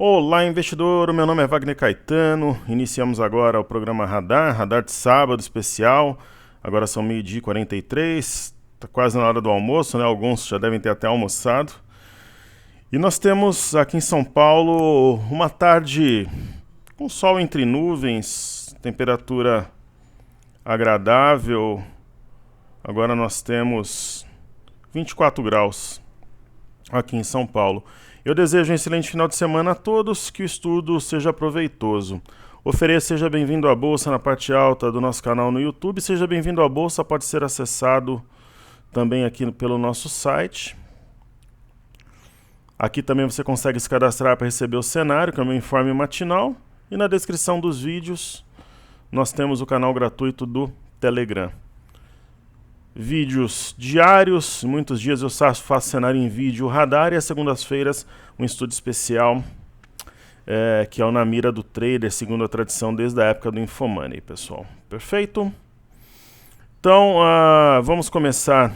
Olá, investidor. O meu nome é Wagner Caetano. Iniciamos agora o programa Radar de sábado especial. Agora são 12h43, está quase na hora do almoço, né? Alguns já devem ter até almoçado. E nós temos aqui em São Paulo uma tarde com sol entre nuvens, temperatura agradável. Agora nós temos 24 graus aqui em São Paulo. Eu desejo um excelente final de semana a todos, que o estudo seja proveitoso. Seja bem-vindo à Bolsa na parte alta do nosso canal no YouTube. Seja bem-vindo à Bolsa, pode ser acessado também aqui pelo nosso site. Aqui também você consegue se cadastrar para receber o cenário, que é o meu informe matinal. E na descrição dos vídeos nós temos o canal gratuito do Telegram. Vídeos diários, muitos dias eu faço cenário em vídeo radar e às segundas-feiras um estudo especial que é o Na Mira do Trader, segundo a tradição desde a época do Infomoney, pessoal. Perfeito? Então, vamos começar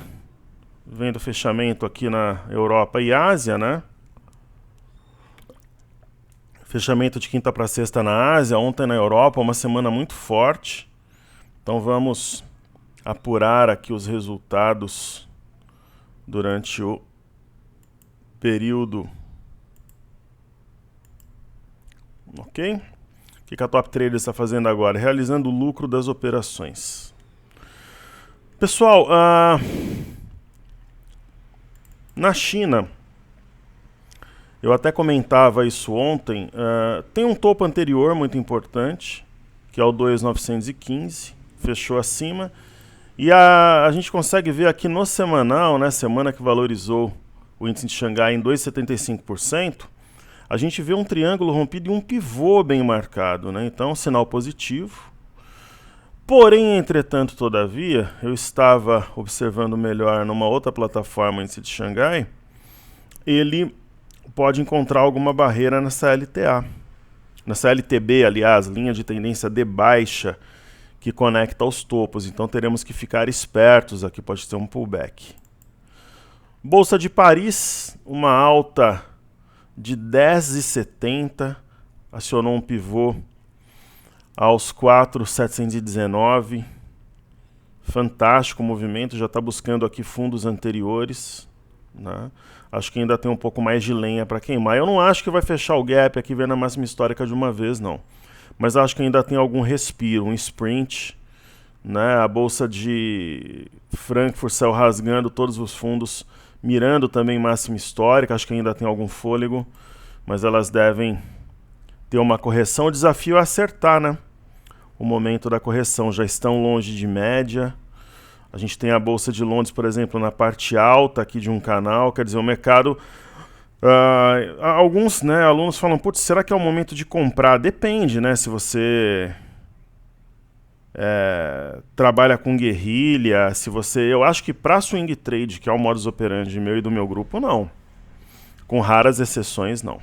vendo o fechamento aqui na Europa e Ásia, né? Fechamento de quinta para sexta na Ásia, ontem na Europa, uma semana muito forte. Então vamos apurar aqui os resultados durante o período. Ok? O que a Top Trader está fazendo agora? Realizando o lucro das operações. Pessoal, na China, eu até comentava isso ontem, tem um topo anterior muito importante, que é o 2.915, fechou acima. E a gente consegue ver aqui no semanal, né, semana que valorizou o índice de Xangai em 2,75%, a gente vê um triângulo rompido e um pivô bem marcado, né? Então, sinal positivo. Porém, entretanto, todavia, eu estava observando melhor numa outra plataforma, o índice de Xangai, ele pode encontrar alguma barreira nessa LTA. Nessa LTB, aliás, linha de tendência de baixa, que conecta aos topos, então teremos que ficar espertos aqui, pode ter um pullback. Bolsa de Paris, uma alta de 10,70, acionou um pivô aos 4.719, fantástico o movimento, já está buscando aqui fundos anteriores, né? Acho que ainda tem um pouco mais de lenha para queimar. Eu não acho que vai fechar o gap aqui vendo a máxima histórica de uma vez, não. Mas acho que ainda tem algum respiro, um sprint, né? A bolsa de Frankfurt saiu rasgando todos os fundos, mirando também máxima histórica, acho que ainda tem algum fôlego, mas elas devem ter uma correção. O desafio é acertar, né? O momento da correção, já estão longe de média. A gente tem a bolsa de Londres, por exemplo, na parte alta aqui de um canal, quer dizer, o mercado... alguns, né, alunos falam, putz, será que é o momento de comprar? Depende, né, se você trabalha com guerrilha, se você... Eu acho que para swing trade, que é o modus operandi meu e do meu grupo, não. Com raras exceções, não.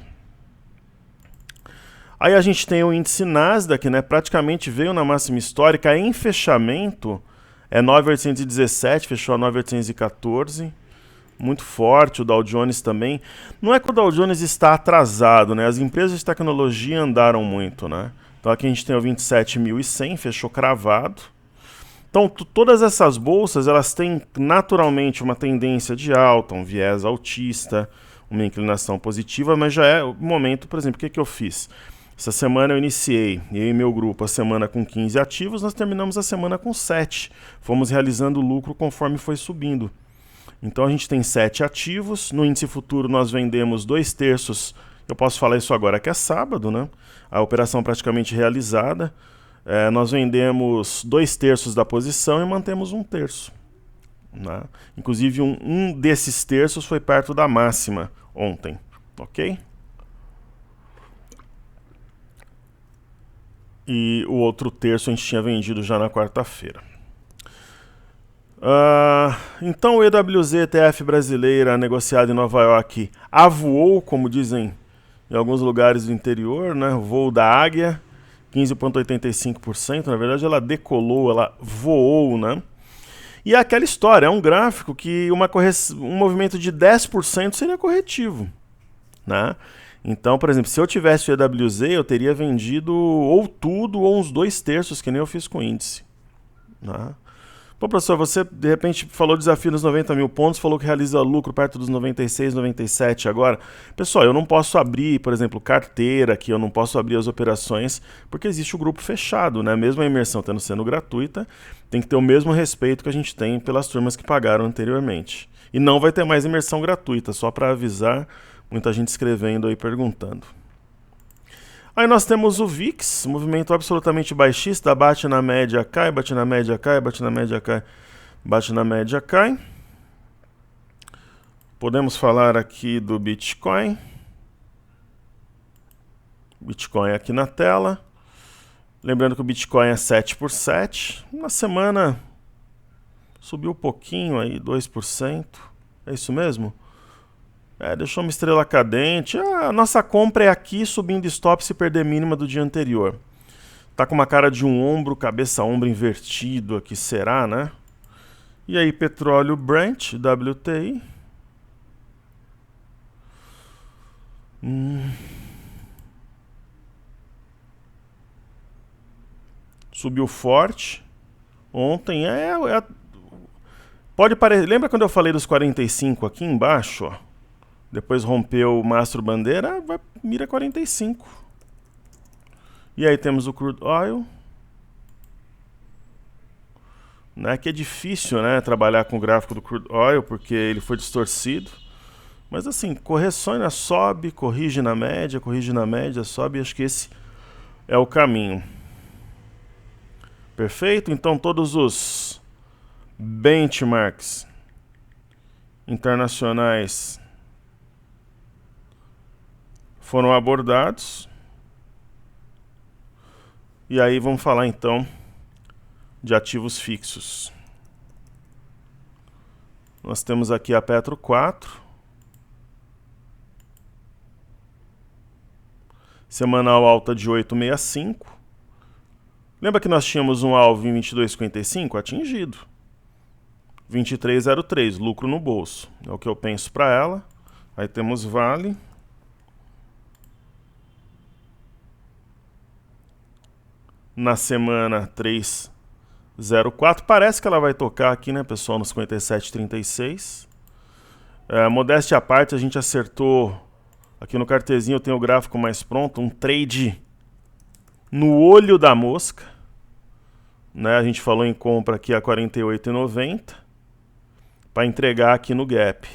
Aí a gente tem o índice Nasdaq, né, praticamente veio na máxima histórica em fechamento, é 9.817, fechou a 9.814. Muito forte, o Dow Jones também. Não é que o Dow Jones está atrasado, né? As empresas de tecnologia andaram muito, né? Então aqui a gente tem o 27.100, fechou cravado. Então todas essas bolsas, elas têm naturalmente uma tendência de alta, um viés altista, uma inclinação positiva, mas já é o momento, por exemplo, o que eu fiz? Essa semana eu iniciei, eu e meu grupo, a semana com 15 ativos, nós terminamos a semana com 7. Fomos realizando lucro conforme foi subindo. Então a gente tem 7 ativos, no índice futuro nós vendemos 2/3, eu posso falar isso agora que é sábado, né? A operação praticamente realizada, nós vendemos 2/3 da posição e mantemos 1/3. Né? Inclusive um desses terços foi perto da máxima ontem, ok? E o outro terço a gente tinha vendido já na quarta-feira. Então o EWZ ETF brasileira negociado em Nova York avoou, como dizem em alguns lugares do interior, né? O voo da águia, 15,85%. Na verdade ela decolou, ela voou, né? E é aquela história, é um gráfico que um movimento de 10% seria corretivo, né? Então, por exemplo, se eu tivesse o EWZ, eu teria vendido ou tudo ou uns 2/3, que nem eu fiz com o índice. Né? Bom, professor, você de repente falou desafio nos 90 mil pontos, falou que realiza lucro perto dos 96, 97 agora. Pessoal, eu não posso abrir, por exemplo, carteira aqui, eu não posso abrir as operações, porque existe o grupo fechado, né? Mesmo a imersão sendo gratuita, tem que ter o mesmo respeito que a gente tem pelas turmas que pagaram anteriormente. E não vai ter mais imersão gratuita, só para avisar, muita gente escrevendo aí, perguntando. Aí nós temos o VIX, movimento absolutamente baixista, bate na média, cai, bate na média, cai, bate na média, cai, bate na média, cai. Podemos falar aqui do Bitcoin. Bitcoin aqui na tela. Lembrando que o Bitcoin é 7x7. Na semana subiu um pouquinho aí, 2%. É isso mesmo? Deixou uma estrela cadente. A nossa compra é aqui, subindo stop se perder mínima do dia anterior. Tá com uma cara de um ombro, cabeça-ombro invertido aqui, será, né? E aí, petróleo Brent, WTI. Subiu forte. Ontem pode parecer. Lembra quando eu falei dos 45 aqui embaixo, ó? Depois rompeu o mastro bandeira, mira 45. E aí temos o crude oil. Né, que é difícil, né, trabalhar com o gráfico do crude oil, porque ele foi distorcido. Mas assim, correções, sobe, corrige na média, sobe. Acho que esse é o caminho. Perfeito? Então todos os benchmarks internacionais foram abordados. E aí vamos falar então de ativos fixos. Nós temos aqui a Petro 4. Semanal alta de 8,65. Lembra que nós tínhamos um alvo em 22,55? Atingido. 23,03, lucro no bolso. É o que eu penso para ela. Aí temos Vale. Na semana 3,04. Parece que ela vai tocar aqui, né, pessoal, no 57,36. Modéstia à parte, a gente acertou. Aqui no cartezinho eu tenho o gráfico mais pronto. Um trade no olho da mosca. Né, a gente falou em compra aqui a 48,90. Para entregar aqui no gap.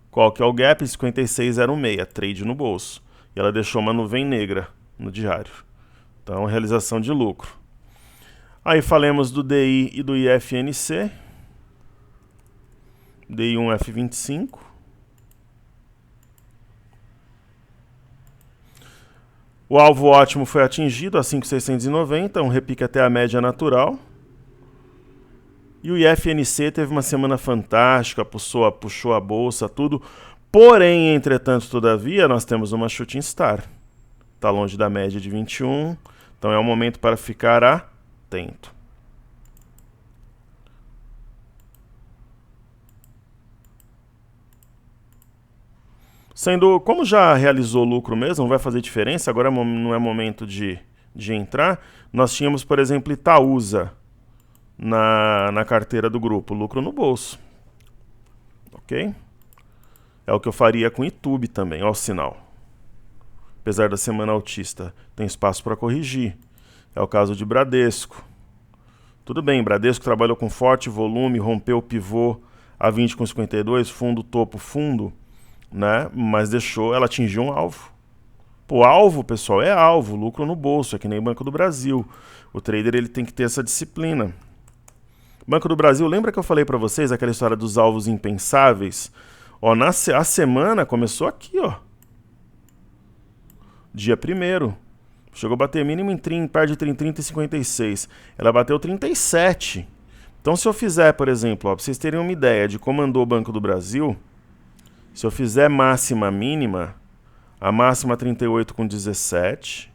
Qual que é o gap? 56,06. Trade no bolso. E ela deixou uma nuvem negra no diário. Então, realização de lucro. Aí falamos do DI e do IFNC. DI1F25. O alvo ótimo foi atingido a 5.690, um repique até a média natural. E o IFNC teve uma semana fantástica, puxou a bolsa, tudo. Porém, entretanto, todavia, nós temos uma shooting star. Está longe da média de 21. Então é um momento para ficar atento. Como já realizou lucro mesmo, não vai fazer diferença, agora não é momento de entrar. Nós tínhamos, por exemplo, Itaúsa na carteira do grupo, lucro no bolso. Ok? É o que eu faria com YouTube também, ó o sinal. Apesar da semana altista, tem espaço para corrigir. É o caso de Bradesco. Tudo bem, Bradesco trabalhou com forte volume, rompeu o pivô a 20,52, fundo, topo, fundo, né? Mas ela atingiu um alvo. Pô, alvo, pessoal, é alvo, lucro no bolso, é que nem o Banco do Brasil. O trader ele tem que ter essa disciplina. Banco do Brasil, lembra que eu falei para vocês aquela história dos alvos impensáveis? Ó, a semana começou aqui, ó. Dia 1º. Chegou a bater mínimo em par de 30 e 56. Ela bateu 37. Então, se eu fizer, por exemplo, ó, para vocês terem uma ideia de como andou o Banco do Brasil, se eu fizer máxima mínima, a máxima 38,17,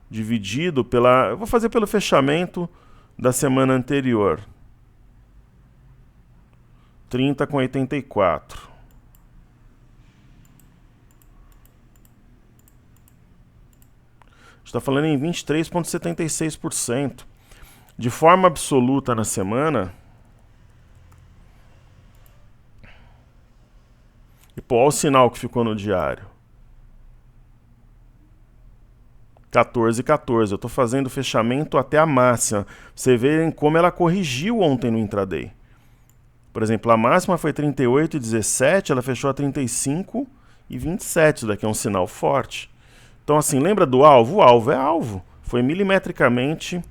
dividido eu vou fazer pelo fechamento da semana anterior. 30,84. está falando em 23,76%. De forma absoluta na semana. E pô, olha o sinal que ficou no diário. 14,14. Eu estou fazendo o fechamento até a máxima. Você vê como ela corrigiu ontem no intraday. Por exemplo, a máxima foi 38,17, ela fechou a 35,27. Isso daqui é um sinal forte. Então, assim, lembra do alvo? O alvo é alvo. Foi milimetricamente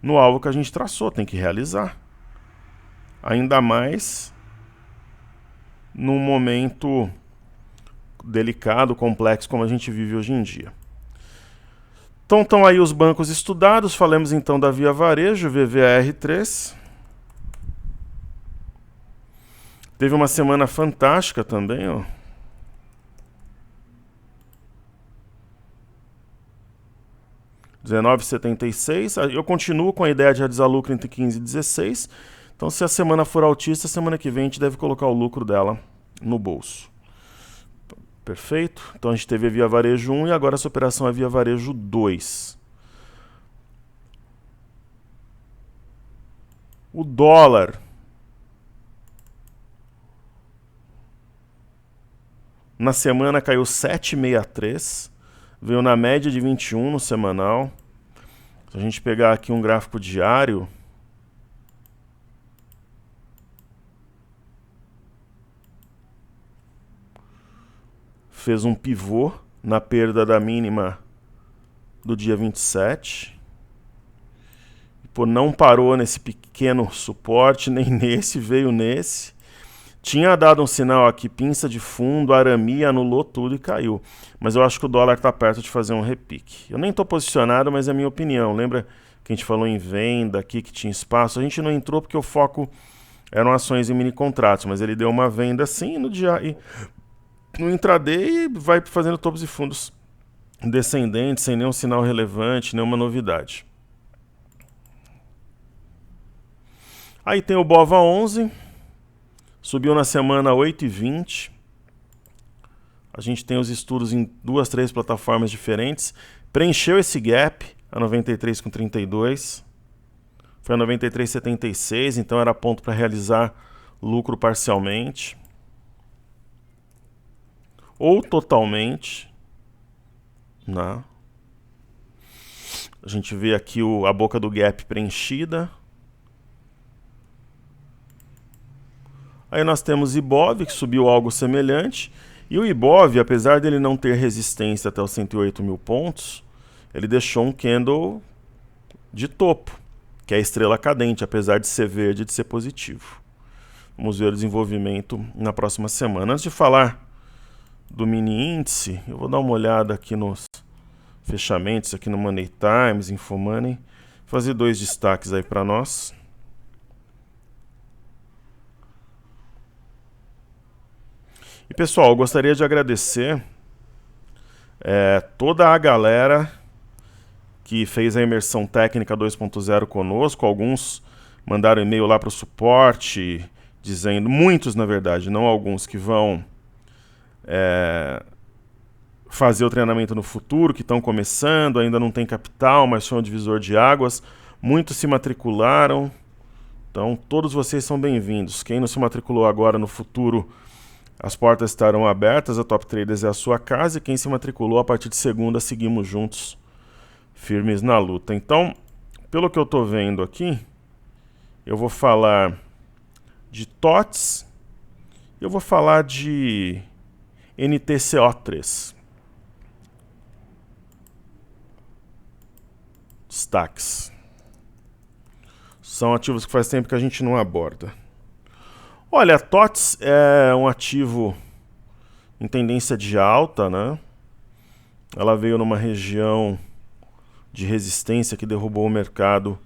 no alvo que a gente traçou. Tem que realizar. Ainda mais num momento delicado, complexo, como a gente vive hoje em dia. Então estão aí os bancos estudados. Falamos então da Via Varejo, VVAR3. Teve uma semana fantástica também, ó. R$19,76. Eu continuo com a ideia de realizar lucro entre 15 e 16. Então, se a semana for altista, semana que vem a gente deve colocar o lucro dela no bolso. Perfeito? Então a gente teve a Via Varejo 1 e agora essa operação é a Via Varejo 2. O dólar. Na semana caiu 7,63. Veio na média de 21 no semanal. Se a gente pegar aqui um gráfico diário, fez um pivô na perda da mínima do dia 27. Pô, não parou nesse pequeno suporte, nem nesse, veio nesse. Tinha dado um sinal aqui, pinça de fundo, arame, anulou tudo e caiu. Mas eu acho que o dólar está perto de fazer um repique. Eu nem estou posicionado, mas é a minha opinião. Lembra que a gente falou em venda aqui, que tinha espaço? A gente não entrou porque o foco eram ações em mini contratos, mas ele deu uma venda assim no dia e no intraday vai fazendo topos e fundos descendentes, sem nenhum sinal relevante, nenhuma novidade. Aí tem o BOVA11, subiu na semana 8,20. A gente tem os estudos em 2, 3 plataformas diferentes. Preencheu esse gap a 93,32. Foi a 93,76, então era ponto para realizar lucro parcialmente. Ou totalmente. Né? A gente vê aqui a boca do gap preenchida. Aí nós temos Ibov, que subiu algo semelhante. E o Ibov, apesar dele não ter resistência até os 108 mil pontos, ele deixou um candle de topo, que é a estrela cadente, apesar de ser verde e de ser positivo. Vamos ver o desenvolvimento na próxima semana. Antes de falar do mini índice, eu vou dar uma olhada aqui nos fechamentos, aqui no Money Times, Infomoney, fazer 2 destaques aí para nós. E pessoal, eu gostaria de agradecer toda a galera que fez a imersão técnica 2.0 conosco. Alguns mandaram e-mail lá para o suporte, dizendo, muitos na verdade, não alguns, que vão fazer o treinamento no futuro, que estão começando, ainda não tem capital, mas foi um divisor de águas. Muitos se matricularam, então todos vocês são bem-vindos. Quem não se matriculou agora, no futuro, as portas estarão abertas, a Top Traders é a sua casa, e quem se matriculou, a partir de segunda, seguimos juntos, firmes na luta. Então, pelo que eu estou vendo aqui, eu vou falar de TOTS, eu vou falar de NTCO3. Destaques. São ativos que faz tempo que a gente não aborda. Olha, a TOTS é um ativo em tendência de alta, né? Ela veio numa região de resistência que derrubou o mercado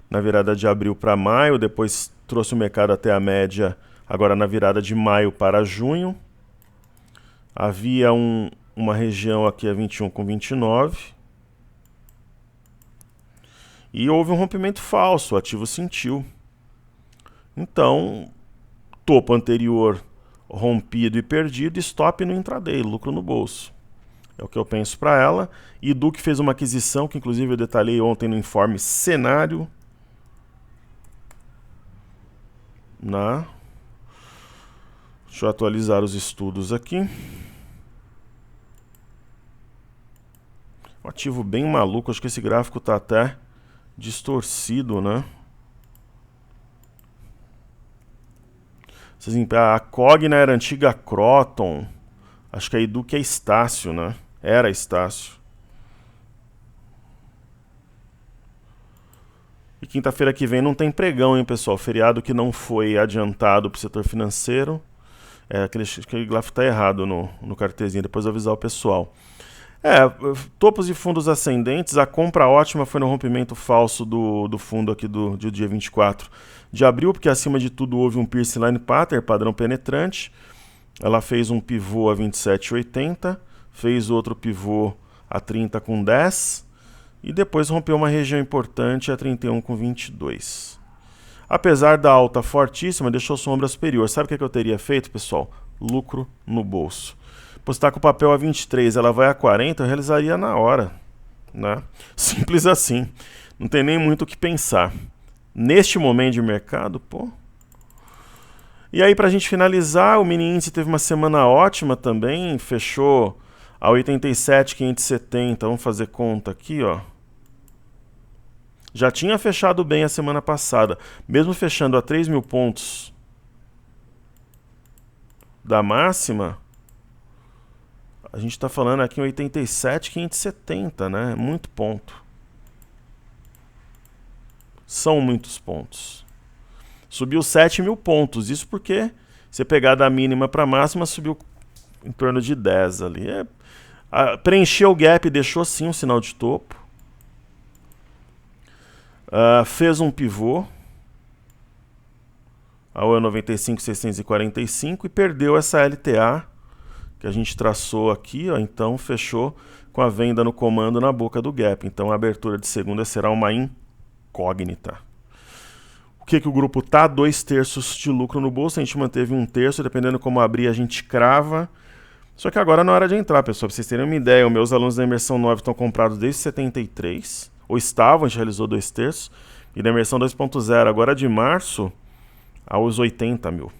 na virada de abril para maio, depois trouxe o mercado até a média, agora na virada de maio para junho. Havia uma região aqui a 21,29. E houve um rompimento falso, o ativo sentiu. Então, topo anterior rompido e perdido, stop no intraday, lucro no bolso. É o que eu penso para ela. E Duque fez uma aquisição, que inclusive eu detalhei ontem no informe cenário. Deixa eu atualizar os estudos aqui. Um ativo bem maluco, acho que esse gráfico está até distorcido, né? A Cogna era a antiga Croton. Acho que a Eduque é Estácio, né? Era Estácio. E quinta-feira que vem não tem pregão, hein, pessoal? Feriado que não foi adiantado para o setor financeiro. Aquele gráfico está errado no cartezinho, depois eu avisar o pessoal. Topos de fundos ascendentes, a compra ótima foi no rompimento falso do fundo aqui do dia 24 de abril, porque acima de tudo houve um piercing line pattern, padrão penetrante. Ela fez um pivô a 27,80, fez outro pivô a 30,10 e depois rompeu uma região importante a 31,22. Apesar da alta fortíssima, deixou sombra superior. Sabe o que eu teria feito, pessoal? Lucro no bolso. Você está com o papel a 23, ela vai a 40, eu realizaria na hora, né? Simples assim. Não tem nem muito o que pensar. Neste momento de mercado, pô. E aí, para a gente finalizar, o mini índice teve uma semana ótima também, fechou a 87,570. Vamos fazer conta aqui, ó. Já tinha fechado bem a semana passada, mesmo fechando a 3.000 pontos da máxima. A gente está falando aqui em 87,570, né? Muito ponto. São muitos pontos. Subiu 7.000 pontos. Isso porque você pegar da mínima para a máxima, subiu em torno de 10 ali. Preencheu o gap e deixou sim um sinal de topo. Fez um pivô ao 95,645 e perdeu essa LTA que a gente traçou aqui, ó, então fechou com a venda no comando na boca do gap. Então a abertura de segunda será uma incógnita. O que o grupo tá? 2/3 de lucro no bolso, a gente manteve 1/3, dependendo como abrir a gente crava. Só que agora não é hora de entrar, pessoal, para vocês terem uma ideia, os meus alunos da imersão 9 estão comprados desde 73, ou estavam, a gente realizou 2/3, e da imersão 2.0 agora de março aos 80 mil.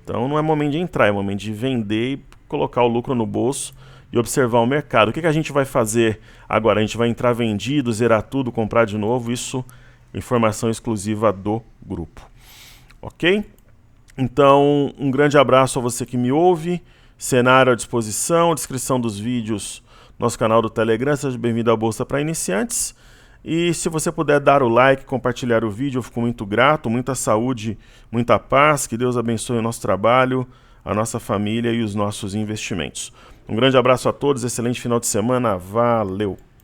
Então não é momento de entrar, é momento de vender e colocar o lucro no bolso e observar o mercado. O que a gente vai fazer agora? A gente vai entrar vendido, zerar tudo, comprar de novo, isso informação exclusiva do grupo. Ok? Então, um grande abraço a você que me ouve, cenário à disposição, descrição dos vídeos, nosso canal do Telegram, seja bem-vindo à Bolsa para Iniciantes. E se você puder dar o like, compartilhar o vídeo, eu fico muito grato, muita saúde, muita paz, que Deus abençoe o nosso trabalho, a nossa família e os nossos investimentos. Um grande abraço a todos, excelente final de semana, valeu!